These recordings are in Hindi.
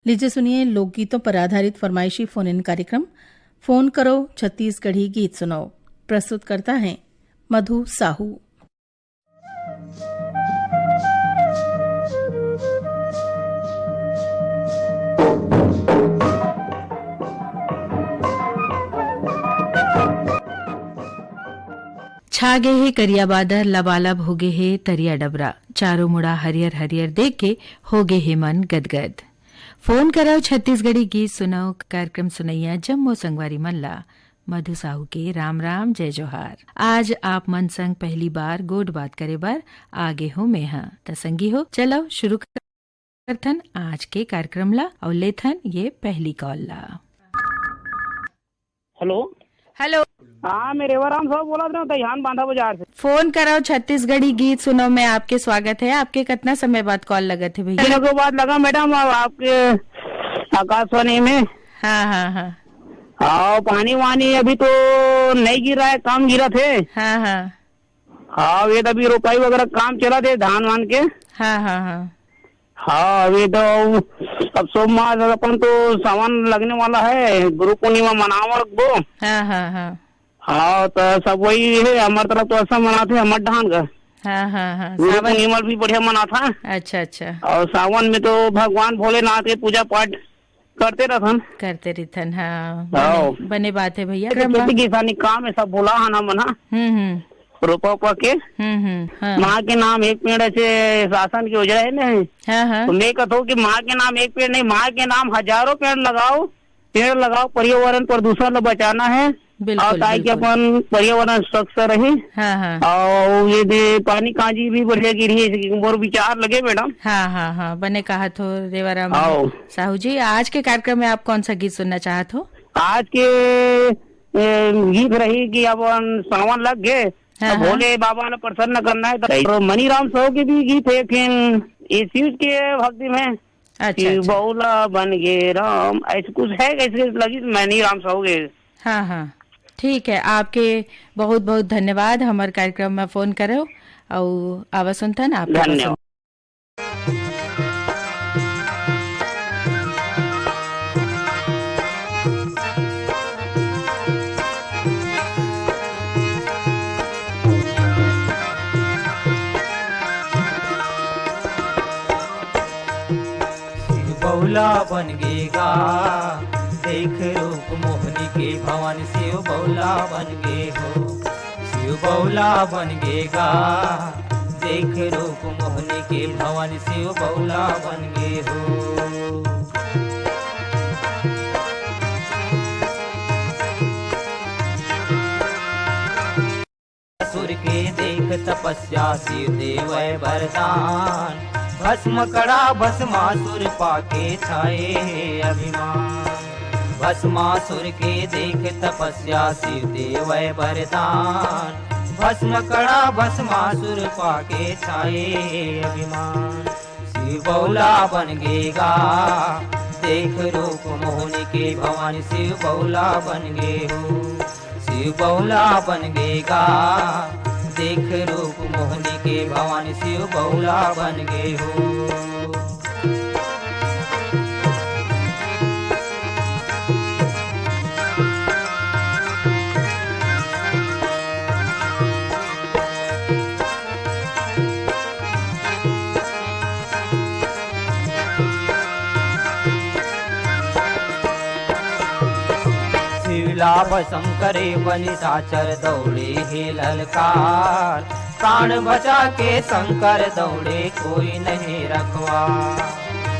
लीजिए सुनिए लोकगीतों पर आधारित फरमाइशी फोन इन कार्यक्रम फोन करो छत्तीसगढ़ी गीत सुनाओ। प्रस्तुत करता है मधु साहू। छागे हे करिया बादर लबालब होगे हे तरिया डबरा, चारों मुड़ा हरियर हरियर देख के होगे हे मन गदगद। फोन कराओ छत्तीसगढ़ी गीत सुनाओ कार्यक्रम सुनैया जम्मो संगवारी मल्ला मधु साहू के राम राम जय जोहार। आज आप मन संग पहली बार गोड बात करे बार आगे हो में हाँ तसंगी हो। चलो शुरू करथन आज के कार्यक्रम ला और लेथन ये पहली कॉल ला। हेलो हेलो, हाँ मैं रेवाराम साहब बोला था दहियान बांधा बाजार से। फोन कराओ छत्तीसगढ़ी गीत सुनो में आपके स्वागत है। आपके कितना समय बाद कॉल लगा थे भैया? दिनों के बाद लगा मैडम आपके आकाशवाणी में। हाँ हाँ हाँ हाँ पानी वानी अभी तो नहीं गिरा है, कम गिरा थे। हाँ हाँ हाँ ये तो अभी रोपाई वगैरह काम चला थे धान वान के। हाँ हाँ हाँ हाँ अभी तो अब सोमवार अपन तो सावन लगने वाला है, गुरु पूर्णिमा मनावा रखो। हाँ हाँ हाँ हाँ तो सब वही है हमारे तरफ तो ऐसा मनाते अमर धान का। हाँ हाँ हाँ गुरु पूर्णिमा भी बढ़िया मना था। अच्छा अच्छा। और सावन में तो भगवान भोलेनाथ के पूजा पाठ करते रहन। करते रहथन। हाँ हाँ। बने बात है भैया। खेती किसानी काम है सब बोला है ना मना रोपा उपा के हाँ माँ के नाम एक पेड़ ऐसे शासन की योजना है ना। हाँ हाँ तो मैं कहता हूँ कि माँ के नाम एक पेड़ नहीं, माँ के नाम हजारों पेड़ लगाओ पर्यावरण प्रदूषण बचाना है। और ताकि अपन पर्यावरण स्वच्छ रहे। हाँ हाँ और ये पानी कांजी भी बढ़िया गिरी है और विचार लगे मैडम। हाँ हाँ हाँ बने कहा तो रेवाराम साहू जी, आज के कार्यक्रम में आप कौन सा गीत सुनना चाहत हो? आज के गीत रही कि अब सावन लग गए। हाँ, भोले बाबा ने प्रसन्न करना है तो मनीराम साहू के भी गीत है फिर इसी के भक्ति में। अच्छा बौला बन गे राम ऐसे कुछ है, ऐसे लगी मनीराम साहू के। हाँ हाँ ठीक है, आपके बहुत बहुत धन्यवाद हमारे कार्यक्रम में फोन करो और आवाज सुनता ना आप। धन्यवाद। बौला बन गेगा देख रूप मोहनी के भवन शिव बौला बन गे हो। शिव बौला बन गेगा देख रूप मोहनी के भवन शिव बौला बन गे हो। असुर के देख तपस्या शिव देव वरदान, भस्म कड़ा भस्मासुर पाके छाए अभिमान। भस्मासुर के देख तपस्या शिव देव वरदान, भस्म कड़ा भस्मासुर पाके छाए अभिमान। शिव बौला बन गेगा देख रूप मोहनी के भवानी शिव बौला बन गे हो। शिव बौला बन गेगा देख रूप मोहनी के भवानी शिव बौला बन गे हो। लाभ शंकरे बनि साचर दौड़े हे ललकार, प्राण बचा के शंकर दौड़े कोई नहीं रखवा।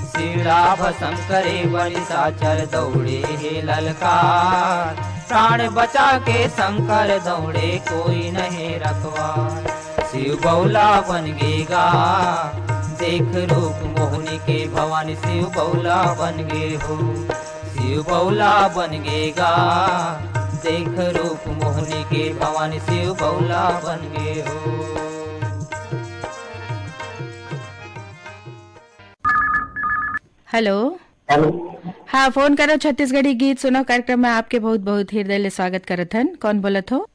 शिवलाभ शंकरे बनि साचर दौड़े हे ललकार, प्राण बचा के शंकर दौड़े कोई नहीं रखवा। शिव बौला बन गेगा देख रूप मोहनी के भवानी शिव बौला बन गे हो। शिव बौला बन गेगा देख रूप मोहनी के भवानी शिव बौला बन गे हो। हेलो हाँ फोन करो छत्तीसगढ़ी गीत सुनो कार्यक्रम में आपके बहुत बहुत हृदय ले स्वागत करत हन। कौन बोलत हो?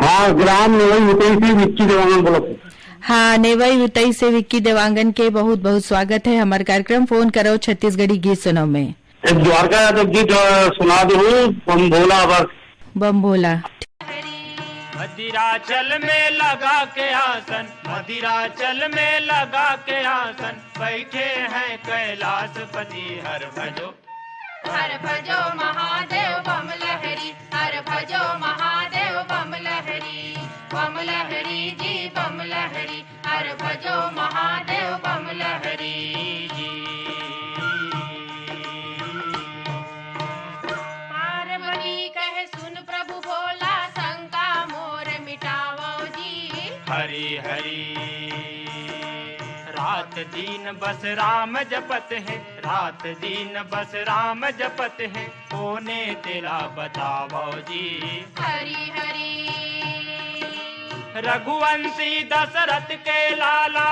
हाँ ग्राम निवासी बोलत। हाँ, नेवाई उतई से विक्की देवांगन के बहुत बहुत स्वागत है हमारे कार्यक्रम फोन करो छत्तीसगढ़ी गीत सुनो में। एक द्वारका यादव गीत सुना दू, बम भोला बस। बम भोला। मदिराचल में लगा के आसन, मदिराचल में लगा के आसन, बैठे हैं कैलाशपति हर भजो महादेव बम लहरी, हर भजो महादेव बम लहरी जी बम लहरी, हर भजो महादेव बम लहरी जी। पार्वती कहे सुन प्रभु भोला, शंका मोर मिटावो जी। हरि हरि रात दिन बस राम जपत है, रात दिन बस राम जपत है, कोने तेरा बतावो जी। हरि हरि रघुवंशी दशरथ के लाला,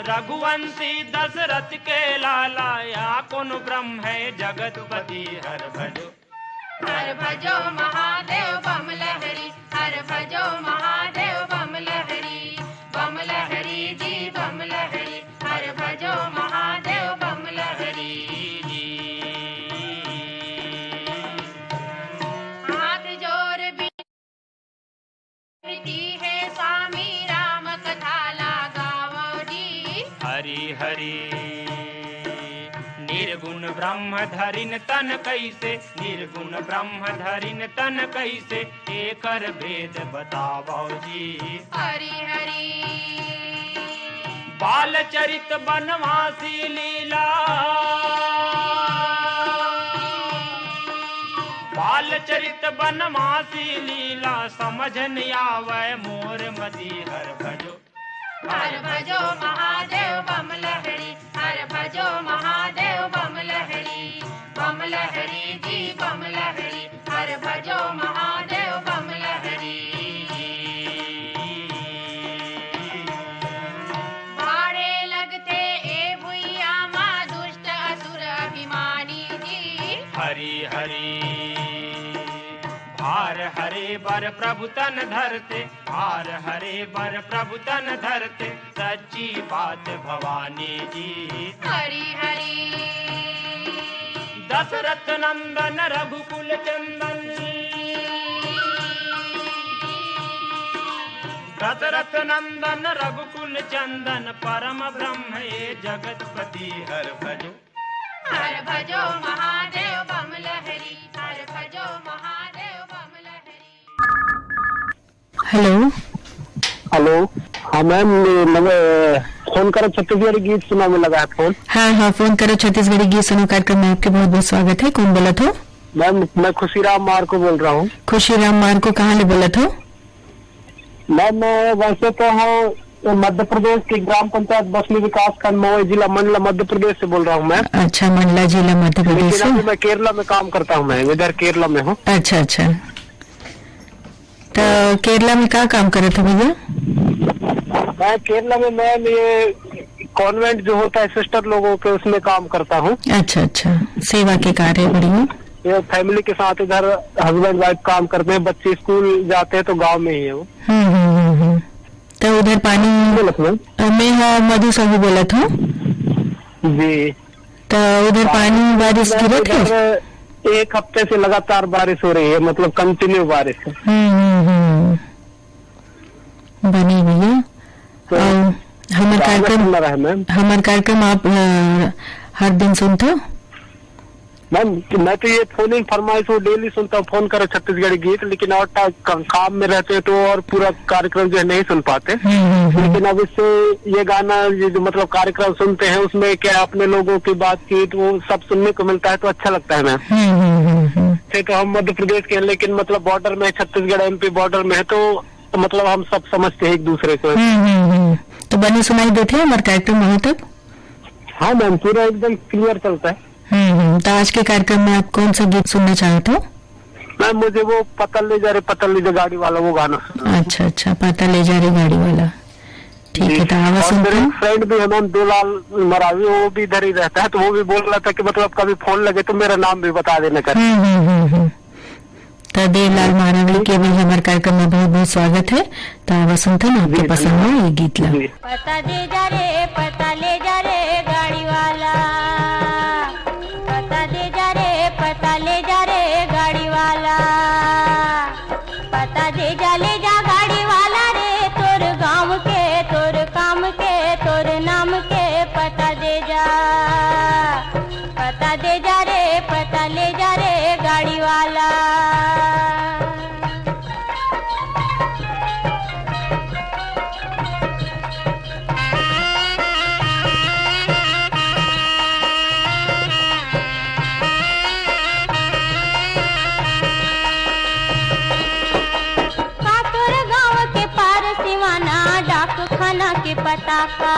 रघुवंशी दशरथ के लाला, या कौन ब्रह्म है जगतपति हर भजो महादेव बम लहरी, हर भजो महादेव बम लहरी जी बम लहरी, हर भजो महादेव बम लहरी जी। हाथ जोर विनती है स्वामी, राम कथा लगावो जी। हरि हरि निर्गुण ब्रह्म धरिन तन कैसे, निर्गुण ब्रह्म धरिन तन कैसे, एकर भेद बतावो जी। हरि हरि बाल चरित बनवासी लीला, बाल चरित बनवासी लीला, समझ न आवे मोर मदी हर भजो महादेव बम लहरी, हर भजो महादेव बम लहरी जी बम लहरी, हर भजो महादेव बम लहरी जी। भाड़े लगते ए भुइया माँ दुष्ट असुर अभिमानी जी। हरि हरि भार हरे बर प्रभु तन धरते, भार हरे बर प्रभु तन धरते, सच्ची बात भवानी जी। हरि हरि दशरथ नंदन रघुकुल चंदन, दशरथ नंदन रघुकुल चंदन, परम ब्रह्म ये जगतपति हर भजो महादेव बम लहरी, हर भजो महादेव बम लहरी। हेलो हेलो, हाँ मैम, फोन करो छत्तीसगढ़ी गीत सुना में लगा है फोन। हाँ, फोन करो छत्तीसगढ़ी गीत सुनो कार्यक्रम में आपके बहुत बहुत स्वागत है। कौन बोला था? मैम मैं खुशीराम मार को बोल रहा हूँ। खुशीराम मार को कहाँ ले बोला था? मैम मैं वैसे तो हूँ मध्य प्रदेश के ग्राम पंचायत बसली विकास खंड मऊ जिला मंडला मध्य प्रदेश से बोल रहा हूँ मैं। अच्छा, मंडला जिला मध्य प्रदेश से। मैं केरला में काम करता हूँ, मैं इधर केरला में हूँ। अच्छा, तो केरला में क्या काम करे थे भैया? मैं केरला में मैम ये कॉन्वेंट जो होता है सिस्टर लोगों के, उसमें काम करता हूँ। अच्छा, सेवा के कार्य बढ़िया। ये फैमिली के साथ इधर हस्बैंड वाइफ काम करते हैं, बच्चे स्कूल जाते हैं तो गांव में ही है वो। तो उधर पानी मैं मधु साहू बोला था जी। तो उधर पानी बारिश गिरत है? एक हफ्ते से लगातार बारिश हो रही है, मतलब कंटिन्यू बारिश है। बनी भैया तो हमारे कार्यक्रम आप हर दिन सुनते हो? मैम मैं तो ये फोन इन फरमाइश वो डेली सुनता हूँ, फोन करो छत्तीसगढ़ी गीत, लेकिन और काम में रहते हैं तो और पूरा कार्यक्रम जो है नहीं सुन पाते। लेकिन अब इससे ये गाना ये जो मतलब कार्यक्रम सुनते हैं उसमें क्या अपने लोगों की बातचीत वो सब सुनने को मिलता है तो अच्छा लगता है मैम। तो हम मध्य प्रदेश के हैं, लेकिन मतलब बॉर्डर में छत्तीसगढ़ MP बॉर्डर में है तो मतलब हम सब समझते हैं एक दूसरे को। तो बनी सुनाई देते हैं हमारे कार्यक्रम वहाँ तक? हाँ मैम, पूरा एकदम क्लियर चलता है। तो आज के कार्यक्रम में आप कौन सा गीत सुनना चाहते हो? मैम मुझे वो पतल ले जा रही गाड़ी वाला वो गाना। अच्छा, पतल ले जा रही गाड़ी वाला, ठीक है। तो आवाज सुनते हैं। फ्रेंड भी है मैम दूलाल मरावी, वो भी इधर ही रहता है, तो वो भी बोल रहा था कि मतलब कभी फोन लगे तो मेरा नाम भी बता देना कर। तो देवलाल मानवली के भी हमारे कार्यक्रम में बहुत बहुत स्वागत है। तो वसंतन आपके पसंद है ये गीत ला। पता दे जा रे पता ले जा रे गाड़ी वाला, पता दे जा रे पता ले जा रे गाड़ी वाला, पता दे जा ले जा गाड़ी वाला रे, तोर गाँव के तोर काम के तोर नाम के पता दे जा, पता दे जा रे पता ले जा रे गाड़ी वाला। खाना के पताका,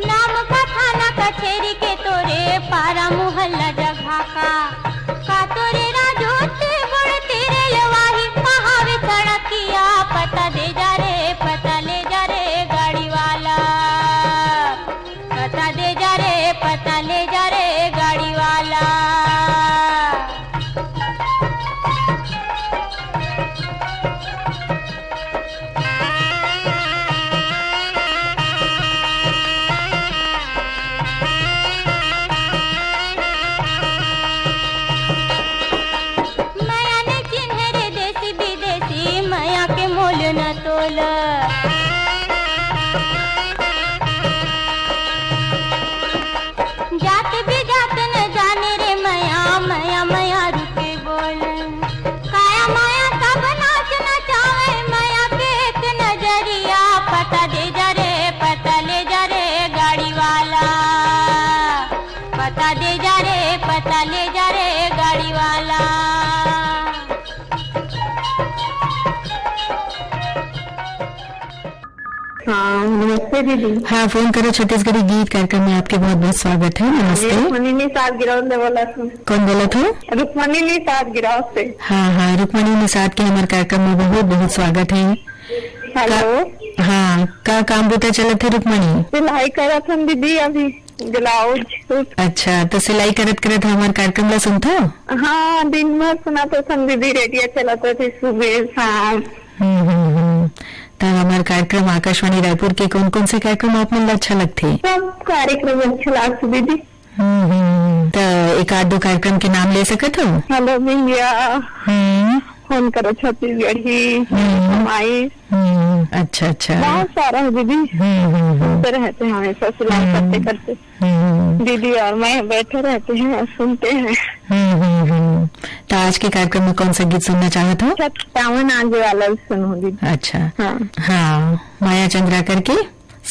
नाम का थाना कचेरी के तोरे पारा मोहल्ला जगह का तोरे राजोते बड़ तेरे लवाही कहावे सड़किया, पता दे जा रे पता ले जा रे गाड़ी वाला, पता दे जा रे पता ले जा रे गाड़ी वाला। जात भी जात न जाने रे मया मया मया रुके बोल, काया माया सब नाच नचावे मया के एक नजरिया, पता दे जा रे पता ले जा रे गाड़ी वाला, पता दे जा रे पता ले जा रे गाड़ी वाला। हाँ नमस्ते दीदी। हाँ फोन करो छत्तीसगढ़ी गीत कार्यक्रम में आपके बहुत बहुत स्वागत है। नमस्ते। रुक्मणी निषाद गिराव से बोला था। कौन बोला था? रुक्मणी निषाद गिराव से। हाँ रुक्मणी निषाद के हमारे कार्यक्रम में बहुत बहुत स्वागत है। हेलो। हाँ का काम बता चला थे रुक्मणी? सिलाई करा था दीदी अभी ब्लाउज। अच्छा तो सिलाई करत करत हमारे कार्यक्रम ला सुनता? हाँ दिन भर सुना तो दीदी, रेडियो चलाते थे सुबह शाम। तो हमारे कार्यक्रम आकाशवाणी रायपुर के कौन कौन से कार्यक्रम आप मन अच्छा लगते? सब कार्यक्रम अच्छा लगता दीदी। तो एक आध दो कार्यक्रम के नाम ले सकत हो? हेलो भैया, फोन करो छत्तीसगढ़ी, माई। अच्छा अच्छा बहुत सारा है दीदी। सुनते रहते हैं हमेशा सिलाई करते करते। दीदी और मैं बैठे रहते हैं सुनते हैं। तो आज के कार्यक्रम में कौन सा गीत सुनना चाहते हो? सावन आगे वाला सुनो दीदी। अच्छा हाँ माया चंद्राकर के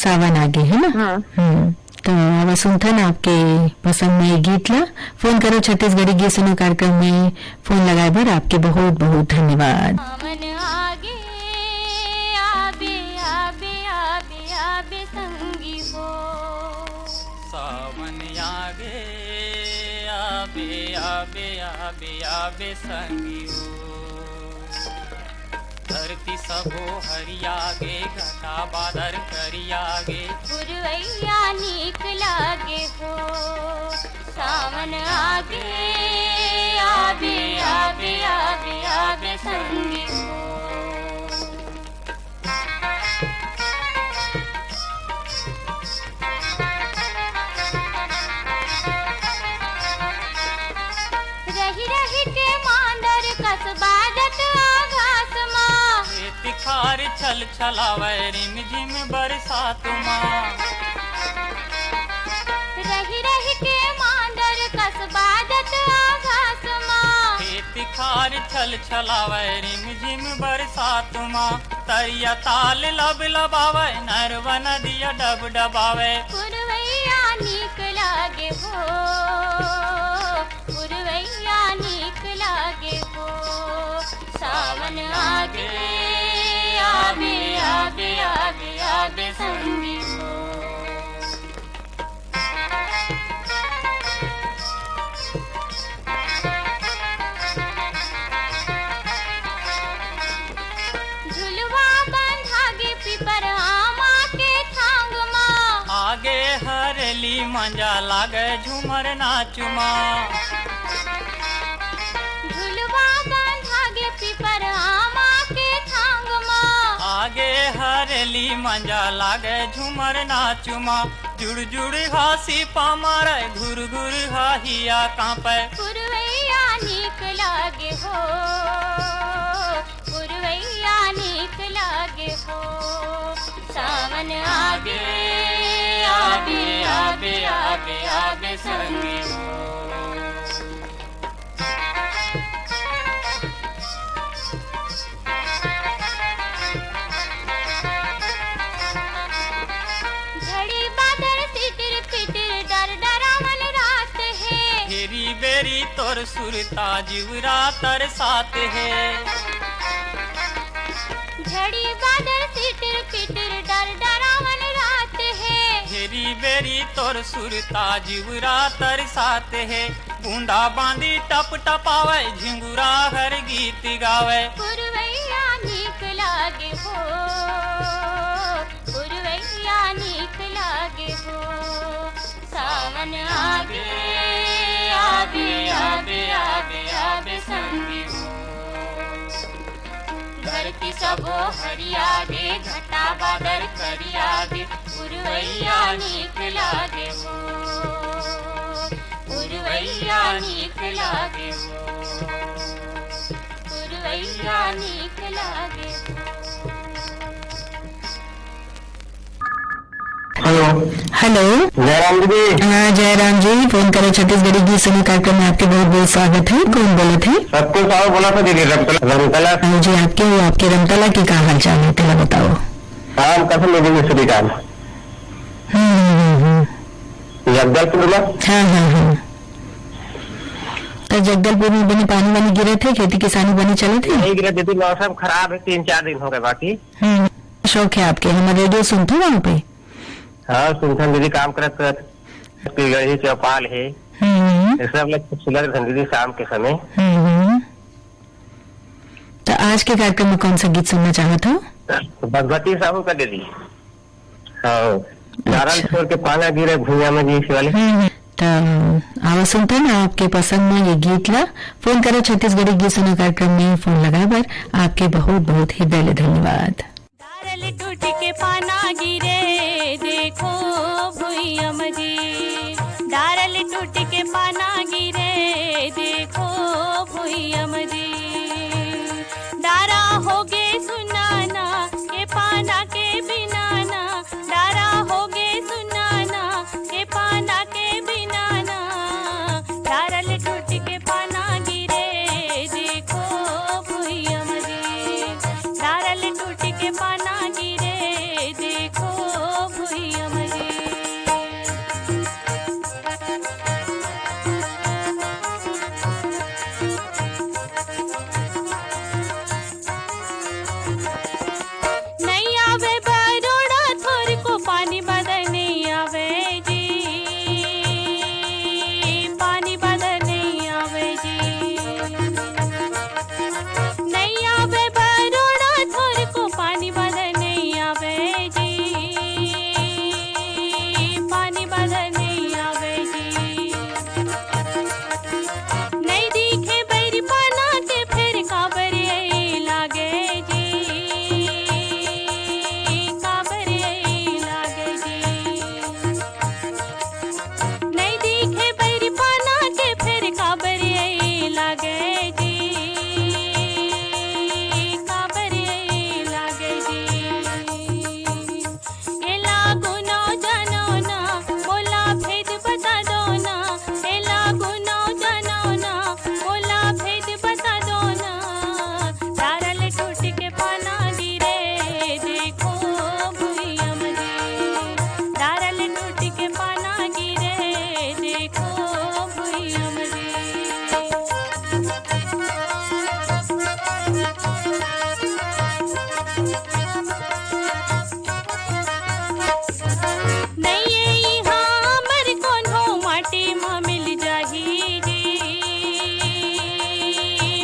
सावन आगे है ना? हाँ। तो अब सुनता ना आपके पसंद में ये गीत ला। फोन करो छत्तीसगढ़ी गीत सुनो कार्यक्रम में फोन लगाए बर आपके बहुत बहुत धन्यवाद। सावन आगे आबे आबे आबे आबे संगी हो, सावन आगे आबे आबे आबे आबे संगी हो, धरती सबो हरियागे घटा बादर करियागे, पुरवैया नीक लागे हो, सावन आगे आबे आबे आबे आबे संगी हो। रही रही के मांदर कसबा जत आघास माँ, तिखार छल छलावे रिम झिम बरसात माँ, रही रही के मांदर कसबा जत आघास माँ, तिखार छल छलावे रिम झिम बरसात माँ, तरिया ताल लब लबावे नरवा नदिया डब डबावे, पुरवैया नीक लागे हो, पुरवैया नीक लागे हो, सावन आगे आबे आबे आबे आबे संगी हो। झुलवा बंधागे पिपर आमा के थांग माँ, आगे हरली मंजा लागे झूमर नाचुमा। झुलवा बंधागे पिपर आमा के थांग माँ। आगे हरेली मंजा लागे झूमर नाचुमा। जुड़ जुड़ हासी पामारे घुर घुर हाहिया कांपे। पुरवैया नीक लागे हो, पुरवैया नीक लागे हो। सावन आगे आगे आगे आगे आगे संगी हो। झड़ी बादल तितिर पितिर डर डरावन रात है। हेरी बेरी तोर सुरता जीवरा तर साथ है। झड़ी बादल तितिर पितिर डर डरावन रात है। हेरी बेरी तोर सुरता जीवरा तर साथ है। बूंदा बांदी टप टपावे झिंगुरा हर गीत गावे। पुरवैया नीक लागे हो, पुरवैया नीक लागे हो। सावन आगे आगे आगे आगे आगे संगी हो। धरती सबो हरियागे घटा बादल करियागे। पुरवैया नीक लागे हो, पुरवैया नीक लागे हो, पुरवैया नीक लागे हो। Hello hello. जयराम जी। हाँ जयराम जी, फोन करे छत्तीसगढ़ी गीत सुनी कार्यक्रम में आपके बहुत बहुत स्वागत है। कौन बोले थे? सबको साहब बोला था दीदी रमतला। हाँ जी, आपके रमतला की क्या हाल चाल है तेरा बताओ। काम कसम दीदी सुविधान जगदलपुर में। हाँ हाँ हाँ। तो जगदलपुर में बने पानी वानी गिरे थे, खेती किसानी बनी चले थे? नहीं गिरे दीदी, मौसम खराब है, 3-4 दिन हो गए बाकी। शौक है आपके, हमारे रेडियो सुनते वहाँ पे? हाँ सुनते दीदी, काम करत गढ़ी चौपाल है सब लोग सुलग दीदी शाम के समय। तो आज के कार्यक्रम में कौन सा गीत सुनना चाहता हूँ? भगवती साहू का दीदी। हाँ नारायण छोड़ के पाना गिरे भूया में जी वाले। तो आवाज सुनते ना आपके पसंद में ये गीत ला। फोन करो छत्तीसगढ़ी गीत सुनो कार्यक्रम में फोन लगा पर आपके बहुत बहुत हृदय धन्यवाद। दारल टूट के पाना गिरे देखो भुइया मजी। दारल टूट के पाना गिरे देखो भुइया मजी। दारा होगे सुनाना ये पाना के बिना ना। दारा होगे सुनाना ये पाना के बिना ना। दारल टूट के पाना गिरे देखो भुइया मजी। दारल टूट के पाना गिरे देखो भुइया मजी। नहीं आवे बरोड़ा थोर को पानी बदल नहीं आवे जी। पानी बदल नहीं आवे जी। नहीं आवे बरोड़ा थोर को पानी बदल नहीं आवे जी। पानी बदल नहीं आवे जी। नहीं दिखे बैरी पाना के फिर काबर लागे जी। काबर लागे जी। नहीं दिखे बैरी पाना के फिर काबर लागे जी। काबर लागे जी। ए लागू ना जानो ना बोला भेद बता दो ना। ए लागू ना जानो ना बोला भेद बता दो ना। दारल टूट के पाना गिरे देखो भुइया मजी। दारल टूट के पाना गिरे देखो भुइया मजी। नहीं ये यहाँ मर कौन हो माटी माँ मिल जाही जी।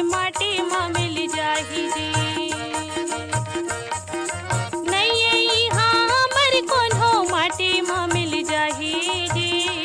माटी माँ मिल जाही जी। नहीं ये यहाँ मर कौन हो माटी माँ मिल जाही जी।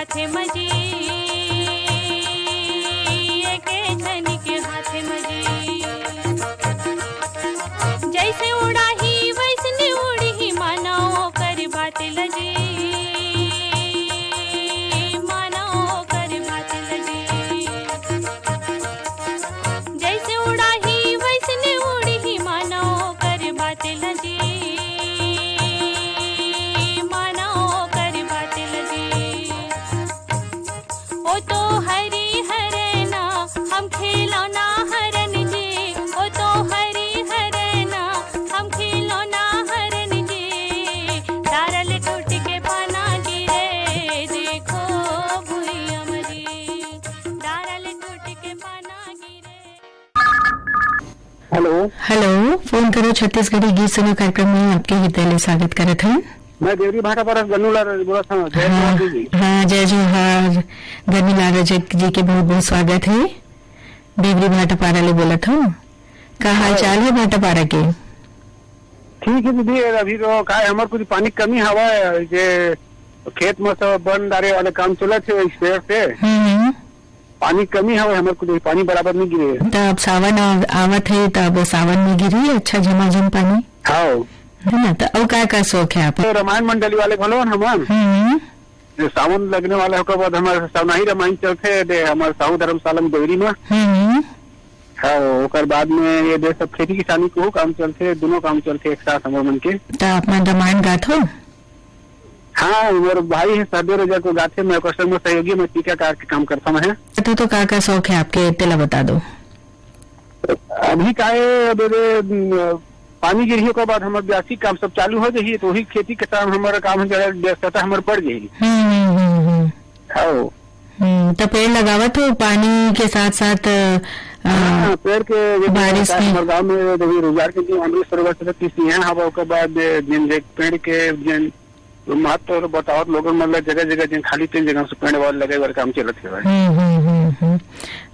हाथे मजी एके छनी के हाथे मजी जैसे उड़ाही वैसने उड़ी मानो कर बात लजी मानो कर बात लजी जैसे उड़ाही वैसने उड़ी मानो कर बात लजी मानो कर बात लजी ओ तो हरी हरना हम खिलौना हरन जी ओ तो हरी हरना हम खिलौना हरन जी तारल टूट के पाना गिरे देखो भुइया मरी तारल टूट के पाना गिरे। हेलो हेलो, फोन करो छत्तीसगढ़ी गीत सुनो कार्यक्रम में आपके हृदय स्वागत करत हैं। मैं देवरी भाटा पर गन्नूलाल बोला था। जय हाँ, जोहार जी। हाँ जय जोहार। गनीलाल जी के बहुत बहुत स्वागत है। देवरी भाटा पारा ले बोला था। का हाल चाल है भाटा पारा के? ठीक है दीदी, अभी तो का हमारे कुछ पानी कमी हवा है जे खेत में सब बन डारे वाले काम चला थे स्पेयर से पानी कमी हवा हमारे कुछ पानी बराबर नहीं गिरे। तब सावन आवत है, तब सावन में गिरी अच्छा झमाझम पानी हाँ है ना। तो और का शौक है आप? तो रामायण मंडली वाले भलो हमारे सावन लगने वाले होकर बाद हमारे सवनाही रामायण चलते दे हमारे साहू धर्मशाला में देवरी में। हाँ ओकर बाद में ये दे सब खेती किसानी को काम चलते, दोनों काम चलते एक साथ हमारे मन के। तो आप मन रामायण गात हो? हाँ मेरे भाई है सरदेव रजा को गाते, मैं क्वेश्चन में सहयोगी में टीकाकार के काम करता हूँ। तो का शौक है आपके तेला बता दो। अभी का पानी गिरी के बाद हमारे ब्यासी काम सब चालू हो जाइए तो वही खेती के काम हमारा काम व्यस्तता हमारे बढ़ जाएगी। तो पेड़ लगावत हो पानी के साथ साथ पेड़ के बारिश में हमारे गाँव में रोजगार के लिए अमृत सरोवर से किसी यहाँ हवा के बाद जिन पेड़ के जिन महत्व बताओ लोगों मतलब जगह जगह जिन खाली तीन जगह से पेड़ वाले लगे वाले काम चलते है।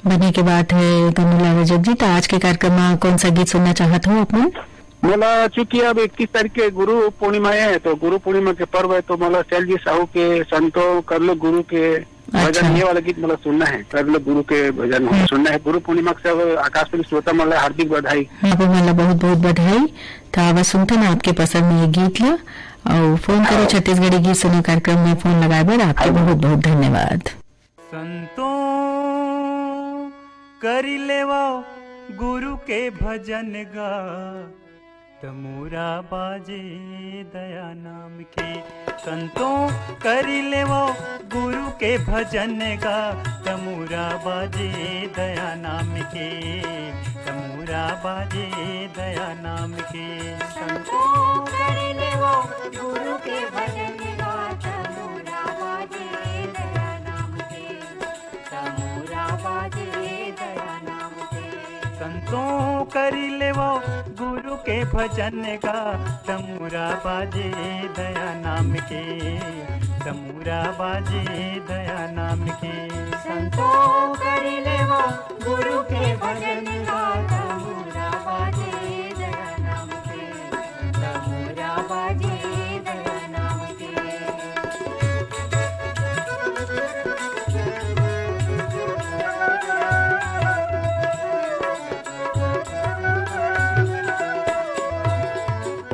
बने की बात है गनीलाल रजक जी। तो आज के कार्यक्रम में कौन सा गीत सुनना चाहत हो आप? मला चूंकि अब 21 तारीख के गुरु पूर्णिमा है तो गुरु पूर्णिमा के पर्व है तो मला शैलजी साहू के संतो कर लो गुरु के भजन ये वाला गीत मला सुनना है। कर लो गुरु के भजन सुनना है। गुरु पूर्णिमा के सब आकाशवाणी श्रोता मला हार्दिक बधाई। आपको मला बहुत बहुत बधाई। तो आवाज सुनते ना आपके पसंद में ये गीत ला और फोन करो छत्तीसगढ़ी गीत सुनो कार्यक्रम में फोन लगाए बर आपके बहुत बहुत धन्यवाद। संतो करी लेवा गुरु के भजन गा तमूरा बाजे दया नाम के। संतों करी लेवो गुरु के भजन गा तमूरा बाजे दया नाम के। तमूरा बाजे दया नाम के। संतों करी लेवो गुरु के भजन गा तमूरा बाजे दया नाम के। तमूरा बाजे दया नाम के। संतों करी लेवो गुरु के भजन गा तमूरा बाजे दया नाम के। तमूरा बाजे दया नाम के। संतों करी लेवो गुरु के भजन गा तमूरा बाजे दया नाम के। तमूरा बाजे दया नाम के।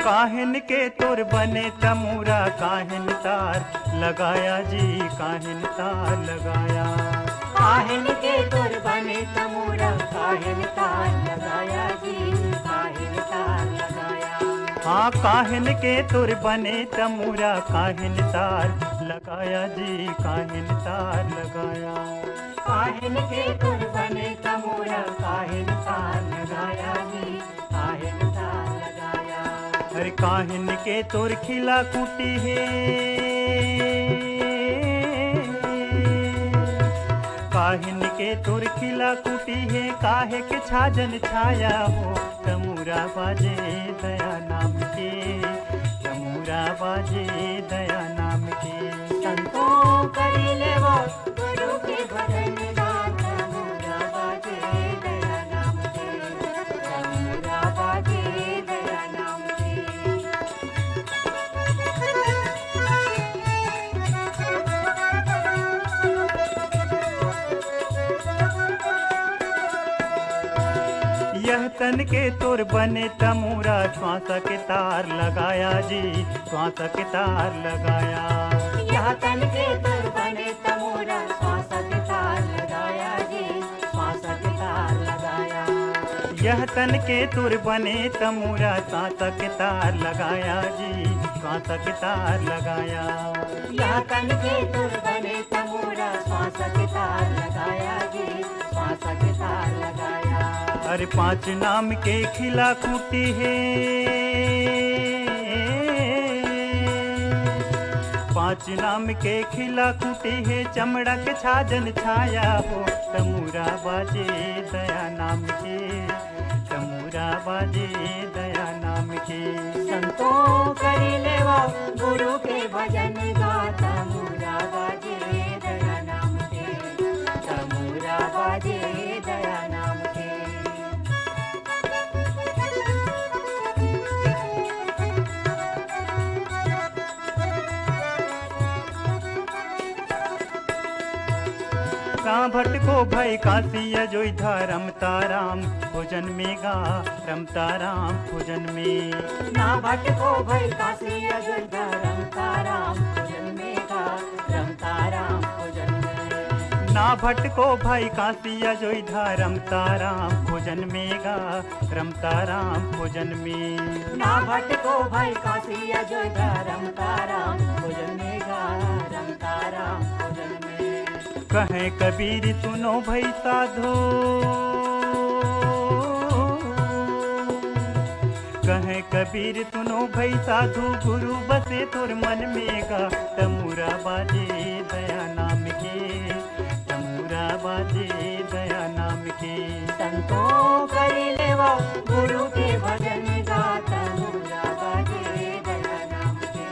काहिन के तुर बने तमूरा काहिन तार लगाया जी काहिन तार लगाया। काहिन के तुर बने तमूरा काहिन तार लगाया जी काहिन तार लगाया। हाँ काहिन के तुर बने तमूरा काहिन तार लगाया जी काहिन तार लगाया। काहिन के तुर बने तमूरा काहिन तार लगाया जी काहिन तार लगाया। हर काहिन के तुर खिला कुटी है। काहिन के तुर खिला कुटी है काहे के छाजन छाया हो तमूरा बाजे दया नाम के। तमूरा बाजे दया नाम के। संतों करी लेवो गुरु के भजन गा तमूरा बाजे दया नाम के। तमूरा बाजे दया नाम के। तन के तुर बने तमूरा श्वास के तार लगाया जी, श्वास के तार लगाया। यह तन के तुर बने तमूरा श्वास के तार लगाया जी, श्वास के तार लगाया। यह तन के तुर बने तमूरा श्वास के तार लगाया जी, श्वास के तार लगाया। यह तन के तुर बने तमूरा श्वास के तार लगाया जी, श्वास के तार लगाया। अरे 5 नाम के खिला खूटी है, 5 नाम के खिला खूटी है, चमड़ा के छाजन छाया हो, तमूरा बाजे दया नाम के, तमूरा बाजे दया नाम के। संतों करी लेवा गुरु के भजन गा, तमूरा बाजे दया नाम के, तमूरा बाजे दया नाम के। का भटको भय काशी अयोध्या रमता राम भोजन में गा, रमता राम भोजन में। ना भटको भय काशी अयोध्या रमता राम भोजन में गा, रमता राम भोजन में। ना भटको भय काशी अयोध्या रमता राम भोजन में गा, रमता राम भोजन में। ना भटको भय काशी अयोध्या रमता राम भोजन में गा, रमता राम भोजन में। कहे कबीर सुनो भई साधो, कहे कबीर सुनो भई साधु, गुरु बसे तुर मन में गा, तमूरा बाजे दया नाम के, तमूरा बाजे दया नाम के। संतों करी लेवा गुरु के भजन गा, तमूरा बाजे दया नाम के,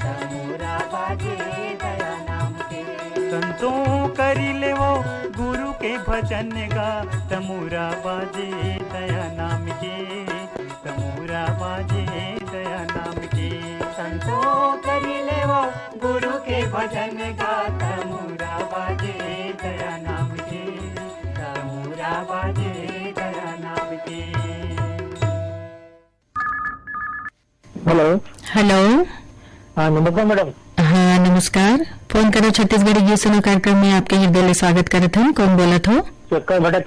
तमूरा बाजे दया नाम के। संतों करी ले वो गुरु के भजन गा, तमूरा बाजे दया नाम के, तमूरा बाजे दया नाम के। संतों करी ले वो गुरु के भजन गा, तमूरा बाजे दया नाम के, तमूरा बाजे दया नाम के। हेलो। हेलो। हाँ नमस्कार मैडम। हाँ नमस्कार। फोन करो छत्तीसगढ़ी गीत सुनो कार्यक्रम में आपके हृदय स्वागत करत हन। कौन बोलत हो? चक्कर भटा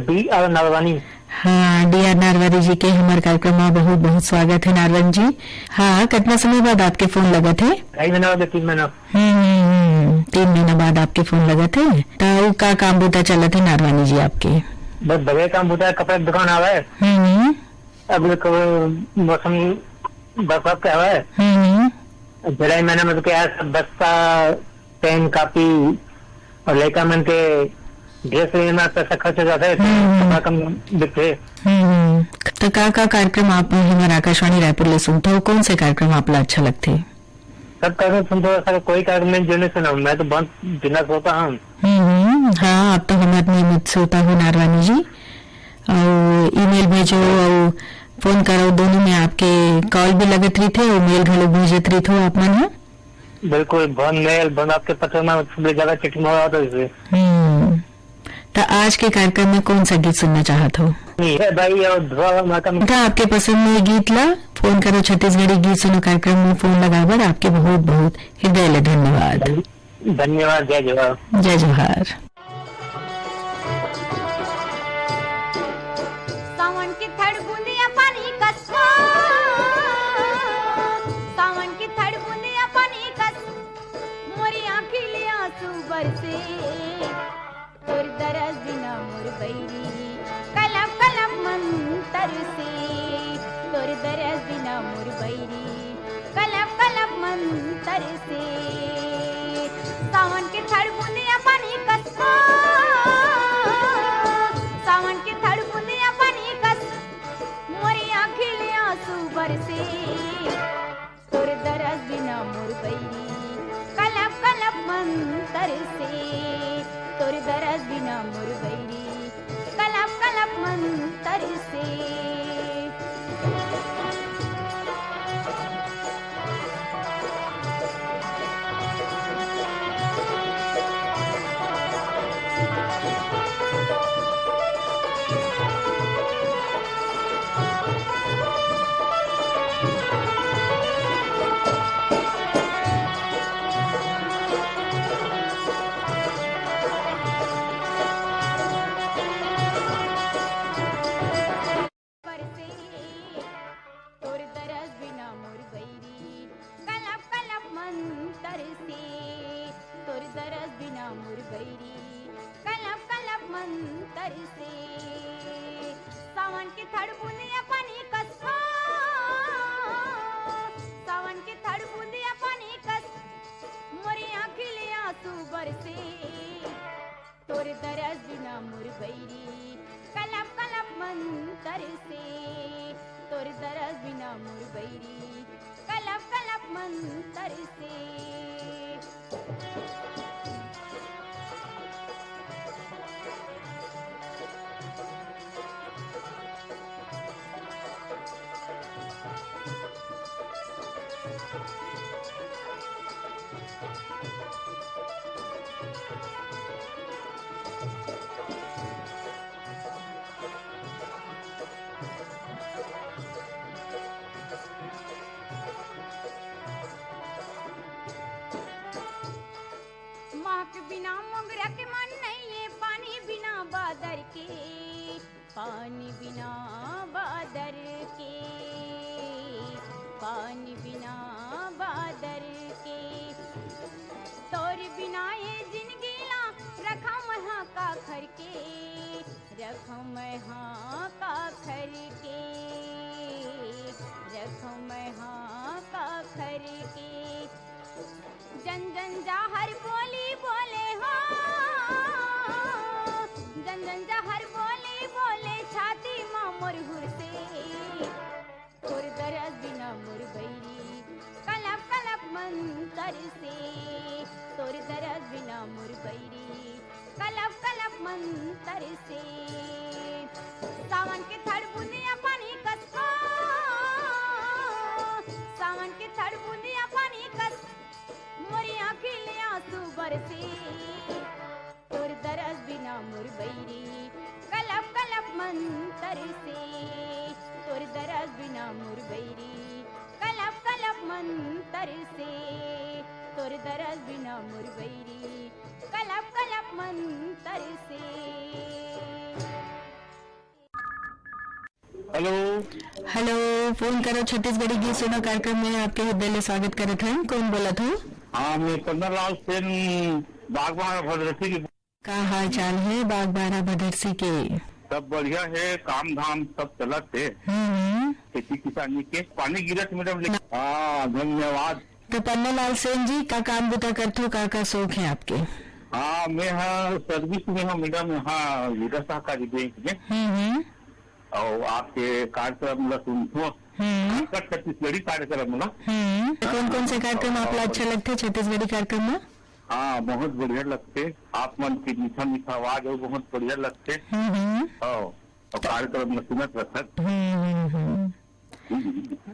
डी आर नारवानी। हाँ डी आर नारवानी जी के हमारे कार्यक्रम में बहुत बहुत स्वागत है नारवन जी। हाँ कितना समय बाद आपके फोन लगत है? 2 महीना बाद 3 महीना। 3 महीना बाद आपके फोन लगत है। तो का काम बूता चलत है नारवानी जी आपके? बस बढ़िया काम होता है, कपड़े की दुकान आवा है। अब मौसम बरसात का है। जुलाई महीने में तो क्या है, सब बस्ता पेन कापी और लड़का मन के ड्रेस लेना पैसा खर्च हो जाता है, कम दिखते। तो का कार्यक्रम आप हमारे आकाशवाणी रायपुर ले सुनते हो? कौन से कार्यक्रम आपको अच्छा लगते? सब कार्यक्रम सुनते हो, कोई कार्यक्रम नहीं जो नहीं सुना, मैं तो बहुत बिना सोता हूँ। हाँ आप तो हमारे नियमित सोता हो नारवानी जी। और ईमेल भेजो और फोन करो, दोनों में आपके कॉल भी लगत रही थे और मेल घलो भेजत रही थो आप मन। बिल्कुल बहुत मेल बन आपके पत्र में ज्यादा चिट्ठी मंगा तो इसे। तो आज के कार्यक्रम में कौन सा गीत सुनना चाहत हो? भाई और धुआ माता में आपके पसंद में गीत ला फोन करो छत्तीसगढ़ी गीत सुनो कार्यक्रम में फोन लगाकर आपके बहुत बहुत हृदय धन्यवाद। धन्यवाद। जय जोहार। जय जोहार। सावन की थड़ बूंदिया पानी कस, सावन की थड़ बूंदिया पानी कस, मोरी आँखी ले आंसू बरसे, तोर दरस बिना मोर बैरी, कलम कलम मंतर से, तोर दरस बिना मोर बैरी, कलम कलम मंतर से। सावन की थड़ बूंदिया पानी कस, सावन की थड़ बूंदिया पानी कस, मोरी आँखी ले आंसू बरसे, तोर दरस बिना मोर बैरी, कलप कलप मंतर से, तोर दरस बिना मोर बैरी, कलप कलप मंतर से। मुरबैरी कलप कलप मंतर से। माँ के बिना मोगरा के मन नहीं है, पानी बिना बादर के, पानी बिना बादर के, पानी बिना बादर के। तोर बिना ये जिंदगी ला रखा मैं का खर के, रखा मैं का खर के, रखा मैं का खर के। जन जन जाहर बोली बोले हो, जन जन जाहर बोली बोले छाती माँ मोर हुर से। तोर दरस बिना मोर बैरी कलप कलप मंतर से, तोर दरस बिना मोर बैरी कलप कलप मंतर से। सावन के थड़ बूंदिया पानी कसको, सावन के थड़ बूंदिया पानी कस मोरी आँखी ले आंसू बरसे। तोर दरस बिना मोर बैरी कलप कलप मंतर से, तोर दरस बिना मोर बैरी कलप कलप मंतर से, तोर दरस बिना मोर बैरी कलप कलप मंतर से। हेलो हेलो, फोन करो छत्तीसगढ़ी गीत सुनो कार्यक्रम में आपके हृदय स्वागत करत हन। कौन बोलत हो? हाँ, मैं पंद्रहलाल सेन बागबान भद्रसी की। का हाल चाल है बागबारा भदरसी के? सब बढ़िया है, काम धाम सब चलत है, खेती किसानी के। पानी गिरत मैडम। हाँ, धन्यवाद। तो पन्नालाल सेन जी का काम बुता करते हो, का शौक है आपके? हाँ, मैं हाँ सर्विस में हूँ मैडम, यहाँ विकास सहकारी बैंक में। और आपके कार्यक्रम सुनते हो, छत्तीसगढ़ी कार्यक्रम ना। कौन कौन से कार्यक्रम आपको अच्छा लगते छत्तीसगढ़ी कार्यक्रम में? हाँ, बहुत बढ़िया लगते। आप मन की मीठा मीठा आवाज है, बहुत बढ़िया लगते। और कार्यक्रम में सुनत रखत।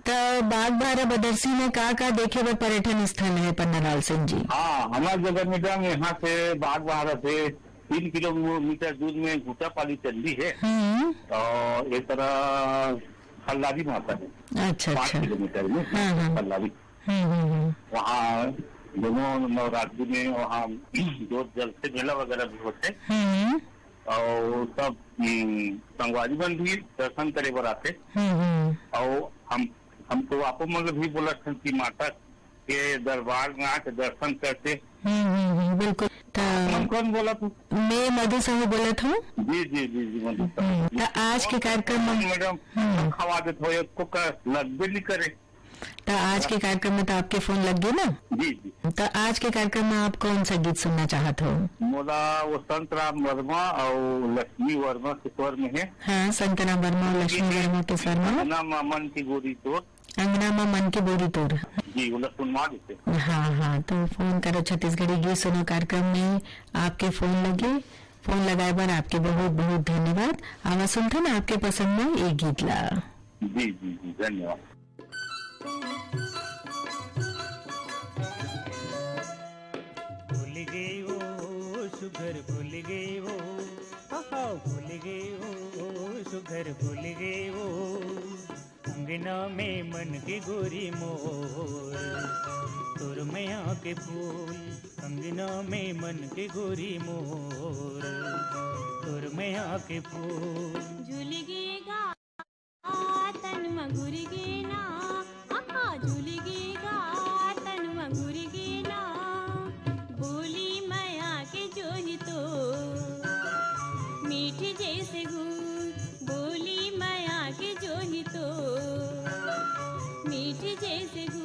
तो बागबारा बदरसी में का देखे हुए पर्यटन स्थल है पन्नालाल सिंह जी? हाँ, हमारे जगह मैडम यहाँ से बागबारा से 3 किलोमीटर दूर में घुटापाली चंडी है, और एक तरह खल्लारी माता है। अच्छा 5 किलोमीटर में खल्लारी। वहाँ दोनों नवरात्रि में वहाँ जोत जल से मेला वगैरह भी होते, और सब संगवारी बन भी दर्शन करे बर आते। और हम तो आपको मतलब भी बोला था कि माता के दरबार में आके दर्शन करते। बिल्कुल। कौन बोला तू? मैं मधु साहू बोला था। जी जी जी जी मधु साहू। तो आज के कार्यक्रम में मैडम खवा देते हो को लगबे नहीं करे। तो आज के कार्यक्रम में तो आपके फोन लग गए ना? जी जी। तो आज के कार्यक्रम में आप कौन सा गीत सुनना चाहते हो? मोला वो संत राम वर्मा और लक्ष्मी वर्मा के स्वर में है। हाँ, संत राम वर्मा और लक्ष्मी वर्मा के स्वर में। अंगना मन की गोरी तोड़, अंगना में मन की बोरी तोड़। जी, वो सुनवा देते। हाँ, तो फोन करो छत्तीसगढ़ी गीत सुनो कार्यक्रम में आपके फोन लगे। फोन लगाए बार आपके बहुत बहुत धन्यवाद। आवाज सुनते ना आपके पसंद में एक गीत ला। जी जी जी, धन्यवाद। भूल गई वो सुगर, भूल गई वो भूल गई वो सुगर, भूल गई वो अंगना में मन की गोरी मोर। तोर मैया के फूल अंगना में मन के गोरी मोर, तोर मैया के फूल। झुलगेगा तन मघुरगेना, झुलगेगा तन मघुरगेना, बोली माया के जोही तो मीठी जैसे गुड़, बोली माया के जोही तो मीठी जैसे गुड़।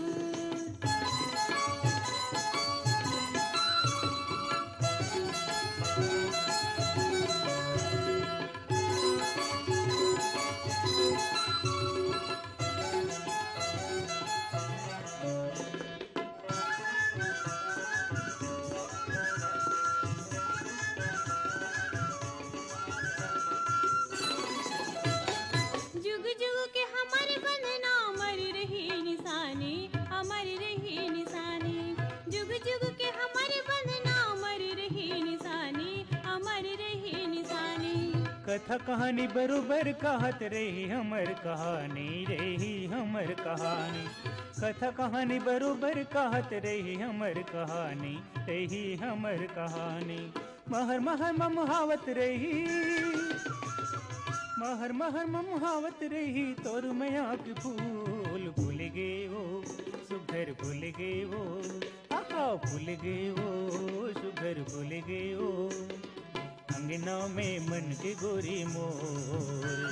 कथा कहानी बरोबर कहत रही हमर कहानी रही हमर कहानी, कथा कहानी बरोबर कहत रही हमर कहानी रही हमर कहानी। महर महर ममहावत रही, महर महर ममहावत रही तोर मैया के फूल भूल गे वो सुघर भूल गे वो, आहा भूल गे वो सुघर भूल गे वो। अंगना में मन के गोरी मोर